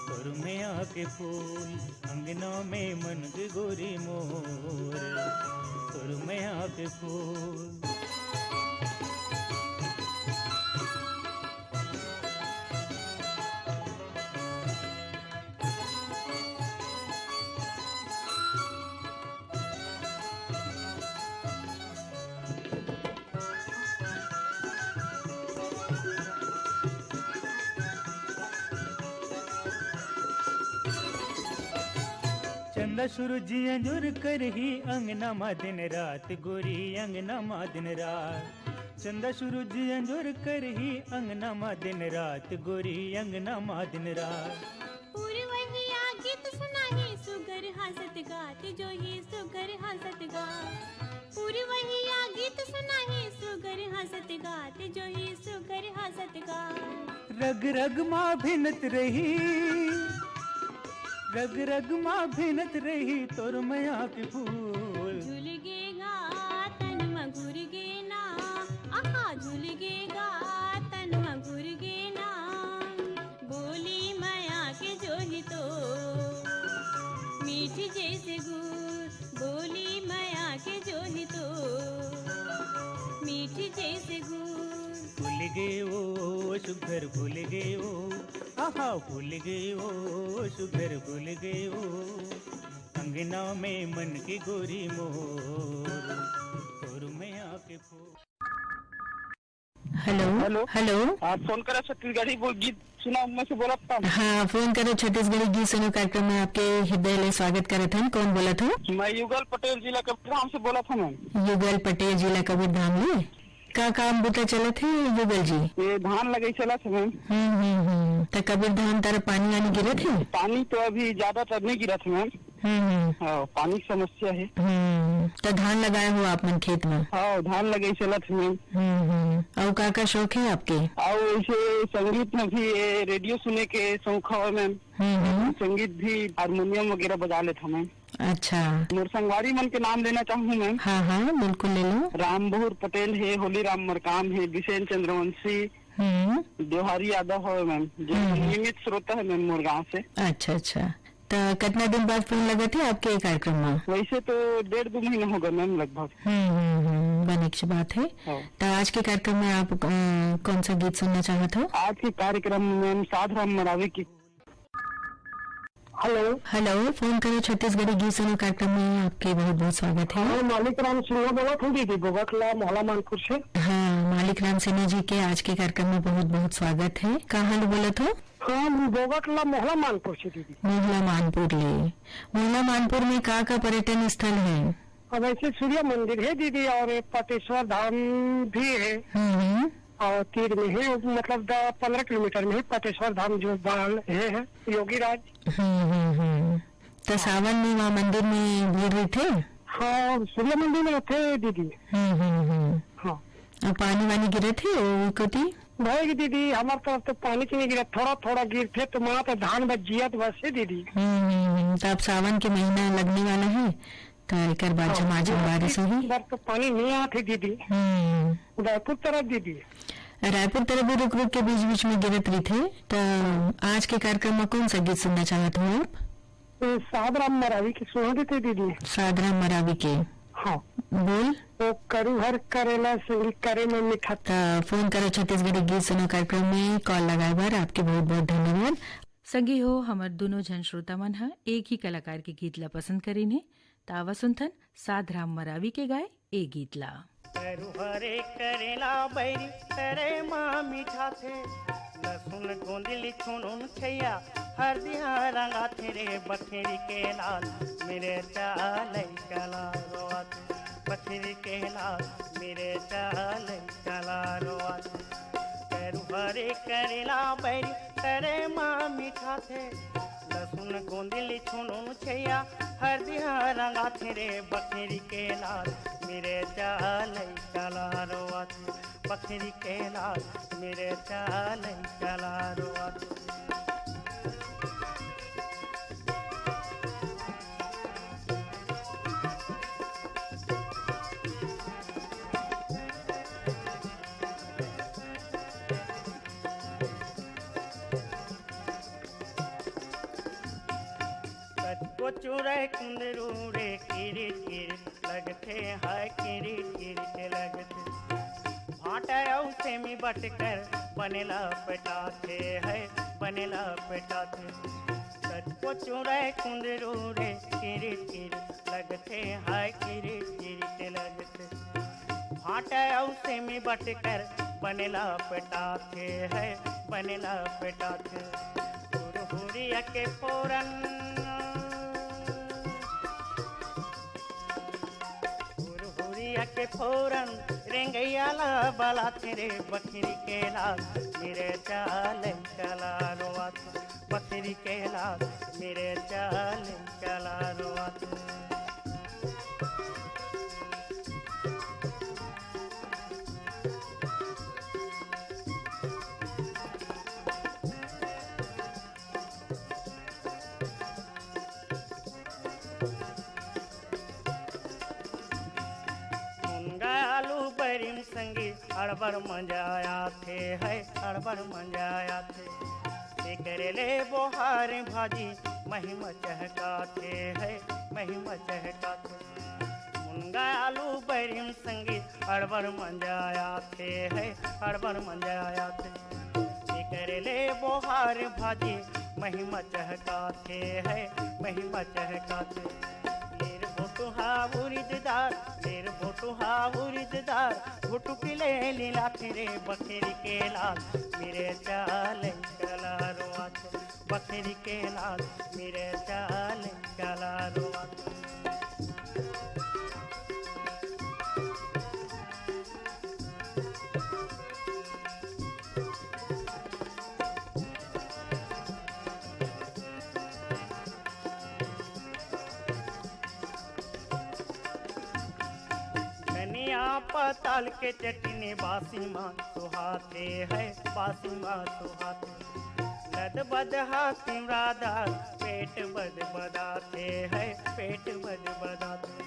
तोर मैया के फूल, अंगना में मन के गोरी मोर तोर मैया के फूल। चंदा सूरजी अंजुर कर ही अंगना मा दिन रात गोरी अंगना मा दिन रात, चंदा सूरजी अंजुर कर ही अंगना मा दिन रात गोरी अंगना मा दिन रात। पूरी वही गीत सुनाही सुगर हंसत गाते जो ही सुगर हंसत गा, पूरी वही गीत सुनाही सुगर हंसत गाते जो ही सुगर हंसत गा। रग रग माँ भिनत रही, रग रग माँ भिनत रही तोर मैया के फूल। झूल गेगा तन में घुर गे ना, आहा झूल गेगा तन में घुर गे ना। बोली माया के जो ही तो मीठी जैसे गुड़, बोली माया के जो ही तो मीठी जैसे गुड़। भूल गए वो सुघर भूल गए वो, आहा भूल गए वो सुघर भूल गए वो। अंगना में मन की गोरी मोर तोर मैया के फूल। Hello hello. हेलो, आप फोन करा छत्तीसगढ़ी वो गीत सुना मैं से बोला था। हाँ फोन करो छत्तीसगढ़ी गीत सुनो कार्यक्रम में आपके हृदय ले स्वागत करत हन। कौन बोला था? मैं युगल पटेल जिला कबीरधाम से बोला था मैम। युगल पटेल जिला कबीरधाम ले का काम बुता चलत है युगल जी? ये धान लगे चला था मैम। तो कबीरधाम तरफ पानी वानी गिरत है? पानी तो अभी ज्यादातर नहीं गिरा था मैम। हाँ पानी की समस्या है। तो धान लगाए हो आप मन खेत में? हाँ धान लगे चला था मैम। और का शौक है आपके? और ऐसे संगीत में भी रेडियो सुने के शौक है मैम। संगीत भी हारमोनियम वगैरह बजा लेता मैम। अच्छा, मोर संगवारी मन के नाम लेना चाहूँ मैम। हाँ हाँ बिल्कुल ले लो। रामबहुर पटेल है, होली राम मरकाम है, बिसेन चंद्रवंशी, देवहारी यादव है मैम, जो नियमित श्रोता है मैम मोर गाँव से। अच्छा अच्छा, तो कितना दिन बाद फोन लगा थे आपके कार्यक्रम में? वैसे तो 1.5-2 महीना होगा मैम लगभग। बने की बात है। तो आज के कार्यक्रम में आप कौन सा गीत सुनना चाहते हो? आज के कार्यक्रम में मैम साधराम मरावी की। हेलो हेलो, फोन करो छत्तीसगढ़ी गीत सुनो कार्यक्रम में आपके बहुत बहुत स्वागत है। हाँ मालिक राम सिन्हा बोला था दीदी बोगटला मोहला मानपुर से। हाँ मालिक राम सिन्हा जी के आज के कार्यक्रम में बहुत बहुत स्वागत है। कहाँ बोला था? हाँ बोगटला मोहला मानपुर से दीदी। मोहला मानपुर ले, मोहला मानपुर में का पर्यटन स्थल है? अब ऐसे सूर्य मंदिर है दीदी और पटेश्वर धाम भी है और तीर में है, मतलब 15 किलोमीटर में है पटेश्वर धाम जो बाल है योगी राज। तो सावन में वहाँ मंदिर में भीड़ रही थे? हाँ सूर्य मंदिर में थे दीदी। हाँ और पानी वानी गिरे थे कति? भाई दीदी हमारे तरफ तो पानी की नहीं गिरा, थोड़ा थोड़ा गिर थे तो वहाँ तो धान बच जिया तो बस है दीदी। तो अब सावन के महीना लगने वाला है तो एक बाद झमाझम बारिश होगी। इधर तो पानी नहीं आती दीदी। उदयपुर तरफ दीदी, रायपुर तरफ भी रुक रुक के बीच बीच में गिरत रही थे। तो आज के कार्यक्रम में कौन सा गीत सुनना चाहते हो आप? साधराम मरावी की सुना देते दीदी। साधराम मरावी के? हाँ बोल। तो करू हर करेला संगीत करे में मिठा। फोन करो छत्तीसगढ़ी गीत सुनो कार्यक्रम में कॉल लगाए बार आपके बहुत बहुत धन्यवाद। संगी हो हमार दोनों जन श्रोता मन है एक ही कलाकार के गीत ला पसंद करीने तावा सुनथन साधराम मरावी के गाय ए गीत ला। करू हरे करेला बैरी करे माँ मीठा थे, लहसुन गोंदली छुनुन छैया हरदिया रंगा थे रे बथेरी के लाल मेरे चाल चला रोआत, बथेरी के लाल मेरे चाल चला रोआत। पैरू हरे करेला बैरी करे माँ मीठा थे लहसुन गोंदिली छुनू छैया हरदिया रंगा थे रे बकरी के लाल मेरे चाल चला रोआ थे बकरी के लाल मेरे चाल चला रोआ थे को चूरे कुंदरू रे किरिट किरिट लगते हाय किरिट किरिट लगते भाटा औसे में बटकर बनेला पटाते है बनेला पटाते को चूरे कुंदरू रे किरिट किरिट लगते हाय किरिट किरिट लगते भाटा औसे में बटकर बनेला पटाते है बनेला पटाते हुरिया के फोरन के फोरन रेंगैयाला बाला तेरे बकरी के लाल मेरे चाल चला रोआ बकरी के लाल मेरे चाल चला रोआ बरिम संगी अड़बड़ मंजाया थे है अड़बड़ मंजाया थे करेले बोहार भाजी महिमा चहकाते है महिमा चहकाते मुनगा आलू बरिम संगी अड़बड़ मंजाया थे है अड़बड़ मंजाया थे करेले बोहार भाजी महिमा चहकाते है महिमा चहकाते भोटुहा उरिददार तेर भोटुहा उरिददार भोटु पिले लीला तेरे बकरी के लाल मेरे चाल चला रोआत बकरी के लाल मेरे चाल चला रोआत पताल के चटनी बासी माँ सुहाते है बासी माँ सुहाते लद बदहा तिमरादार पेट बद बदाते है पेट बद बदाते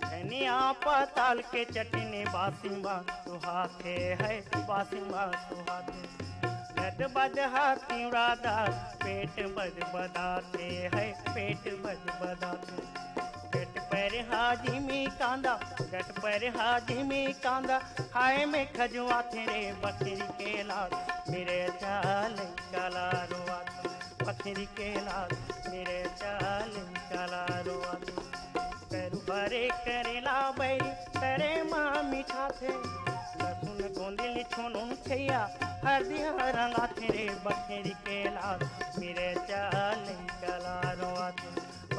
धनिया पताल के चटनी बासी माँ सुहाते है बासी माँ सुहाते लद बदहा तिमरादार पेट बद बदाते है पेट बद बदाते गट पर हाजी में कांदा गट पर हाजी में कांदा हाय में खजुआ तेरे बकरी के लाल मेरे चाल चला रोआ बकरी के लाल मेरे चाल चला रोआ करू भरे करेला बैरी करे माँ मीठा थे लहसुन गोंदिली छुनू छैया हरदिया रंगा तेरे बकरी के लाल मेरे चाल चला रोआ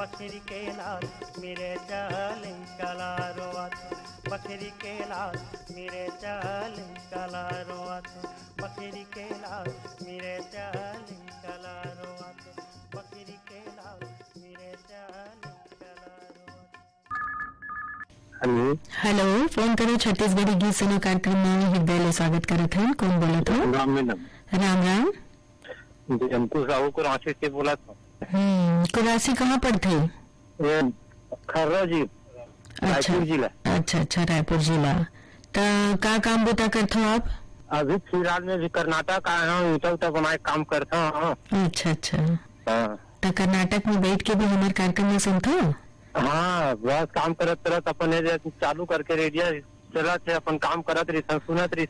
बकरी के लाल मेरे चाल चला रोआत बकरी के लाल मेरे चाल चला रोआत बकरी के लाल मेरे चाल चला रोआत बकरी के लाल मेरे चाल चला रोआत। हेलो हेलो, फोन करो छत्तीसगढ़ी गीत सुनो कार्यक्रम में हृदय स्वागत करत हैं। कौन बोला तो? राम मैडम। राम राम। हमको राहु को रांची से बोला था। कुरासी कहाँ पर थे? खर्रा जी, रायपुर जिला। अच्छा, रायपुर जिला। तो का काम बता करते हो आप? अभी फिलहाल में भी कर्नाटक आया हूँ, ईटा बनाए काम करता हूँ। अच्छा। तो कर्नाटक में बैठ के भी हमारे कार्यक्रम में सुनते हो? हाँ, बस काम करत अपने चालू करके रेडियो चला थे, अपन काम करत रही सुनत रही।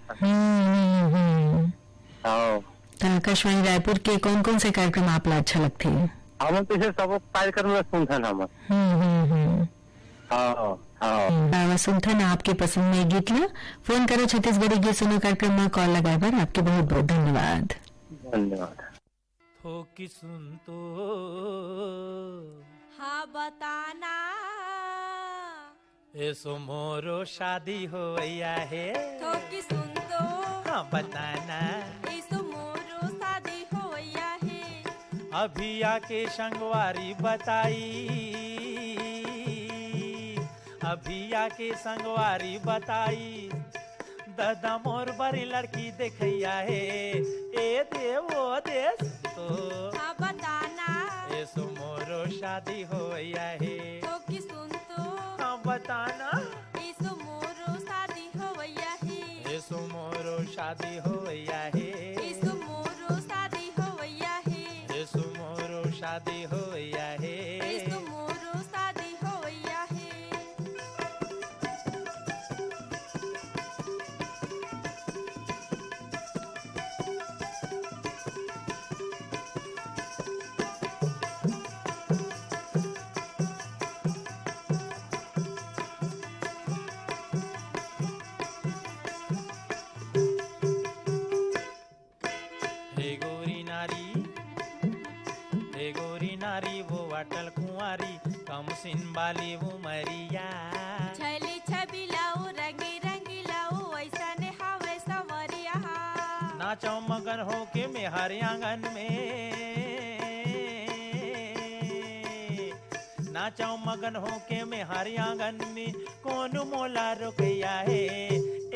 तो आकाशवाणी रायपुर के कौन कौन से कार्यक्रम आपला अच्छा लगते हैं? हम तो सब कार्यक्रम में सुनते हम। सुनथन आपके पसंद में गीत ला फोन करो छत्तीसगढ़ी गीत सुनो कार्यक्रम में कॉल लगाए बार आपके बहुत बहुत धन्यवाद। धन्यवाद। थोकी सुन तो हाँ बताना ऐसो मोरो शादी हो है थोकी सुन तो हाँ बताना इसो मोरो शादी होया है। अभी आके संगवारी बताई, अभी आके संगवारी बताई दादा मोर बड़ी लड़की देखैया है। ए देवो देश तो हाँ बताना ऐसो मोरो शादी होया है। तो कि सुन तो हाँ बताना इसो मोरो शादी होया है। ऐसो मोरो शादी होया है। इसो मोरो शादी होया है। ऐसो मोरो शादी होया है। इसो मोरो शादी होया है। हे गोरी नारी, हे गोरी नारी वो वाटल कुंवारी कम सिन बाली वो मरिया। छली छबिलाओ रंगी रंगीलाओ ऐसा ने हावे सवरिया। नाचो मगन हो के मेहर आंगन में, नाचो मगन हो के मेहर आंगन में कौन मोला रुकैया है।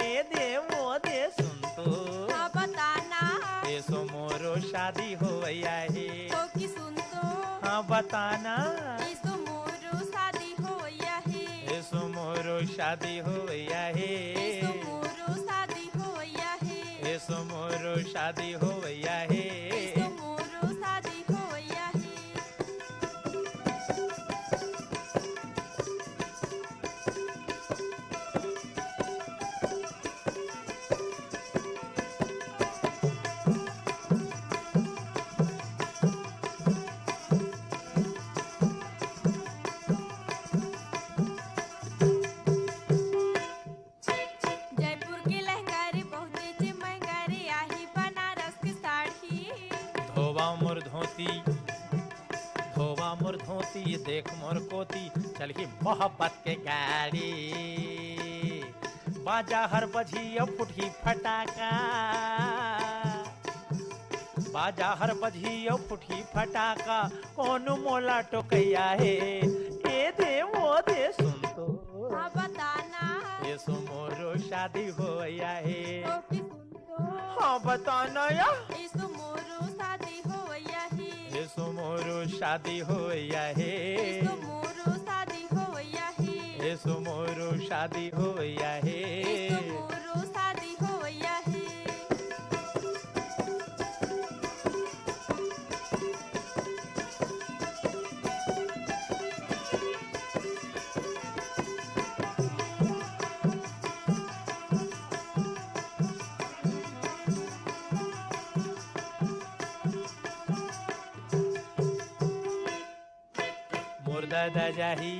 ए देवो दे सुन तो हाँ बताना ऐसो मोरो शादी होया है। तो कि सुन तो हाँ बताना इसो मोरो शादी होया है। ऐसो मोरो शादी होया है। इसो मोरो शादी होया है। ऐसो मोरो शादी होया है। इसो मोरो शादी होया है। जयपुर के लहंगा रे बहुते जे महंगा रे आही बनारस की साड़ी। धोबा मोर धोती, धोबा मोर धोती देख मोर कोती चल की मोहब्बत के गाड़ी। बाजा हर बजिया फुटी फटाका, बाजा हर बजिया फुटी फटाका कौन मोला टोकैया है। ए दे वो दे सुन तो हाँ बताना ऐसो मोरो शादी होया है। तो कि सुन तो हाँ बताना या इसो मोरो शादी होया है। ऐसो मोरो शादी होया है। इसो मोरो शादी होया है। ऐसो मोरो शादी होया है। इसो मोरो शादी होया है। मोर दादा जाही,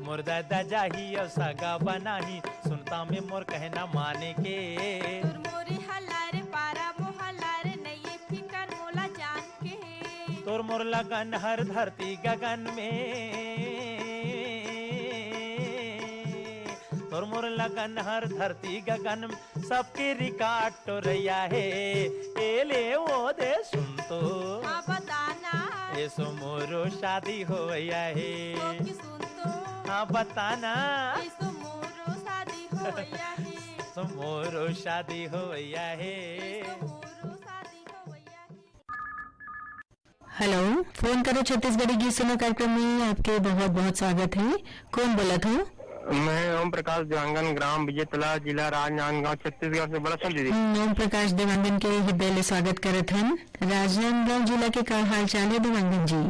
मोर दादा जाही और सगा बनाही सुनता में मोर कहना माने के। तुर मोरी हलारे पारा मोहलारे नहीं फिकर मोला जान के। तोर मोर लगन हर धरती गगन में, तोर मोर लगन हर धरती गगन में सबके रिकॉर्ड तो रैया है। ए ले वो दे सुन तो हाँ बताना ऐसो मोरो शादी होया है। तो कि सुन तो हाँ बताना इसो मोरो शादी होया है। तो मोरो शादी होया है। इसो मोरो शादी होया है। हेलो, फोन करो छत्तीसगढ़ी गीत सुनो कार्यक्रम में आपके बहुत बहुत स्वागत है। कौन बोला था? मैं ओम प्रकाश देवांगन, ग्राम विजयतला, जिला राजनांदगांव, छत्तीसगढ़ से बोला दीदी। ओम प्रकाश देवांगन के हृदय स्वागत करत हन। राजनांदगांव जिला के का हाल चाल है देवांगन जी?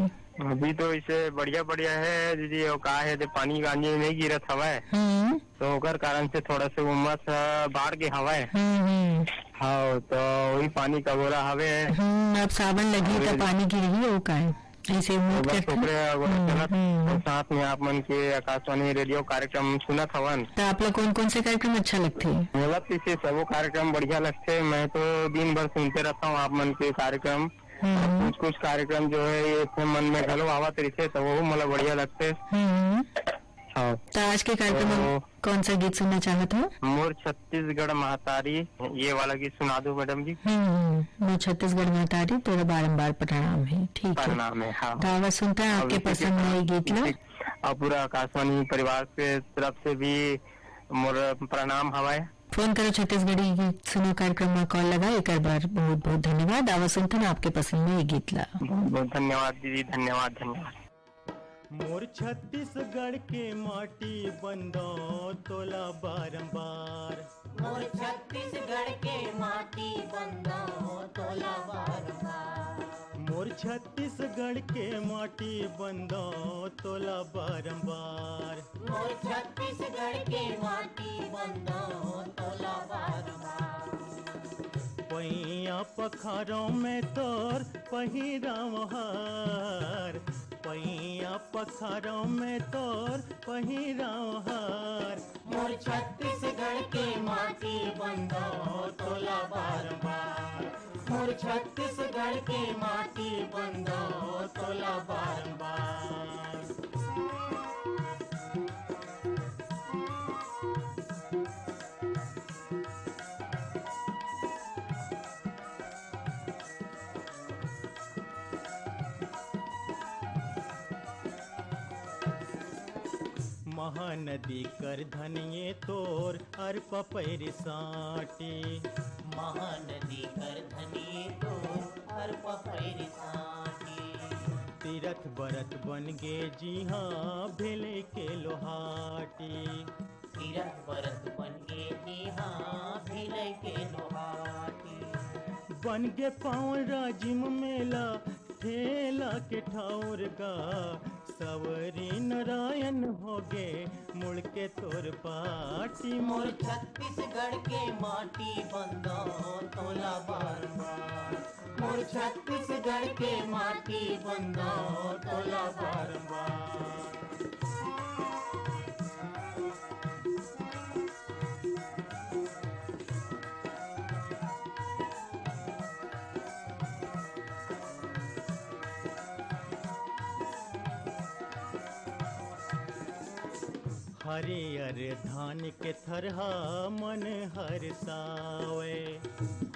अभी तो इसे बढ़िया बढ़िया है दीदी। और का है तो पानी गांजे नहीं गिरत हवा तो ओकर कारण से थोड़ा सा उमस बाढ़ के हवा है। हाँ तो वही पानी का बोरा हवे। अब सावन लगी तो पानी गिरी हो का है ऐसे उम्मीद बस करते ओकरे चलत हैं। और साथ में आप मन के आकाशवाणी रेडियो कार्यक्रम सुनत हवन। तो आप लोग कौन कौन से कार्यक्रम अच्छा लगते हैं? मोला तो इसे सबो कार्यक्रम बढ़िया लगते। मैं तो दिन भर सुनते रहता हूँ आप मन के कार्यक्रम। कुछ कुछ कार्यक्रम जो है ये मन में घलो आवत रहते तो वो मला बढ़िया लगते। हाँ। तो आज के कार्यक्रम में कौन सा गीत सुनना चाहते हो? मोर छत्तीसगढ़ महतारी, ये वाला गीत सुना दो मैडम जी। मैं छत्तीसगढ़ में तारी तेरा बारंबार प्रणाम है। ठीक है, प्रणाम है। हाँ, तो आवाज सुनता है आपके पसंद में ये गीत लो। और पूरा आकाशवाणी परिवार के तरफ से भी मोर प्रणाम हवाए। फोन करो छत्तीसगढ़ी गीत सुनो कार्यक्रम में कॉल लगा, एक बार बहुत बहुत धन्यवाद। आवाज सुनता ना आपके पसंद में ये गीत ला। बहुत बहुत धन्यवाद दीदी, धन्यवाद धन्यवाद। मोर छत्तीसगढ़ के माटी बंदो तोला बारंबार, मोर छत्तीसगढ़ के माटी बंदो तोला बारंबार, मोर छत्तीसगढ़ के माटी बंदो तोला बारंबार, मोर छत्तीसगढ़ के माटी बंदो तोला बारंबार। पैया पखारों में तोर पहिराव हार, पैया पखारों में तोर पहिराव हार, मोर छत्तीसगढ़ के माटी बंदो तोला बारंबार, मोर छत्तीसगढ़ के माटी बंदो तोला बारंबार। महानदी कर धनिये तोर अर पपैर साटी, महानदी कर धनिये तोर अर पपैर साटी, तीरथ बरत बन गे जी हाँ भेले के लोहाटी, तीरथ बरत बन गे जी हाँ भेले के लोहाटी, बन गे पाँव राजिम मेला ठेला के ठाउर गा, सवरी नारायण हो गे मुड़ के तोर पाटी, मोर छत्तीसगढ़ के माटी बंदो तोला बारंबार, मोर छत्तीसगढ़ के माटी बंदो तोला बारंबार। हरियर धान के थरहा मन हर सावे,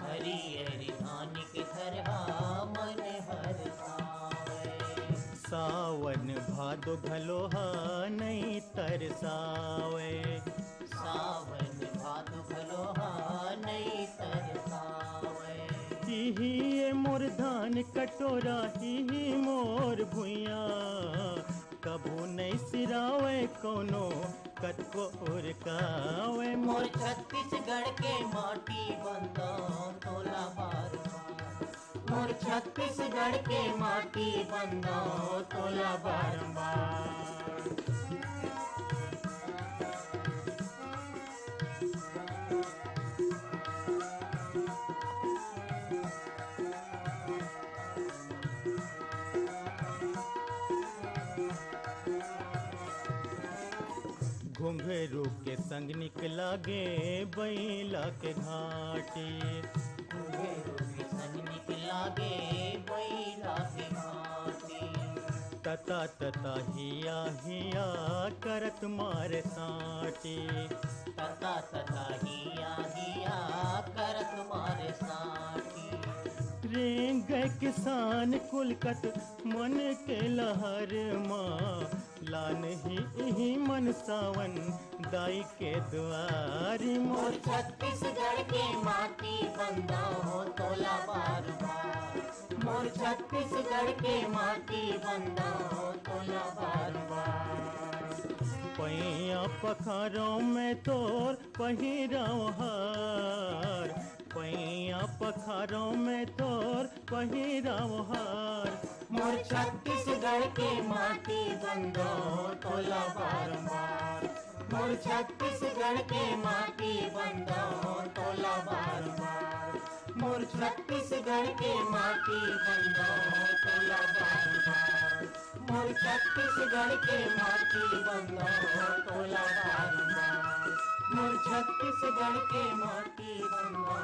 हरियर धान के थरहा मन हर सावे, सावन भादो घलोहा नहीं तरसावे, सावन भादो घलोहा नहीं तरसावे, ही ये मोर धान कटोरा ही मोर भुइया, कभू नहीं सिरावे कोनो कतको उरकावे, मोर छत्तीसगढ़ के माटी बंदो तोला बारंबार, मोर छत्तीसगढ़ के माटी बंदो तोला बारंबार। घुंघरू के संग निकला गे बैला के घाटी, घुंघरू के संग निकला गे बैला के घाटी, तता तता हिया हिया करत मारे साटी, तता तता हिया हिया करत मारे साटी, रेंग गए किसान कुलकत मन के लहर माँ, लान ही मन सावन दाई के दुआरी, मोर छत्तीसगढ़ के माटी बंदो तोला बारंबार, मोर छत्तीसगढ़ के माटी बंदो तोला बारंबार। पैया पखारों में तोर पहिराव हार, पैया पखारों में तोर पहिराव हार, मोर छत्तीसगढ़ के माटी बंदो तोला बारंबार, मोर छत्तीसगढ़ के माटी बंदो तोला बारंबार, मोर छत्तीसगढ़ के माटी बंदो तोला बारंबार, मोर छत्तीसगढ़ के माटी बंदो तोला बारंबार, मोर छत्तीसगढ़ के माटी बंदो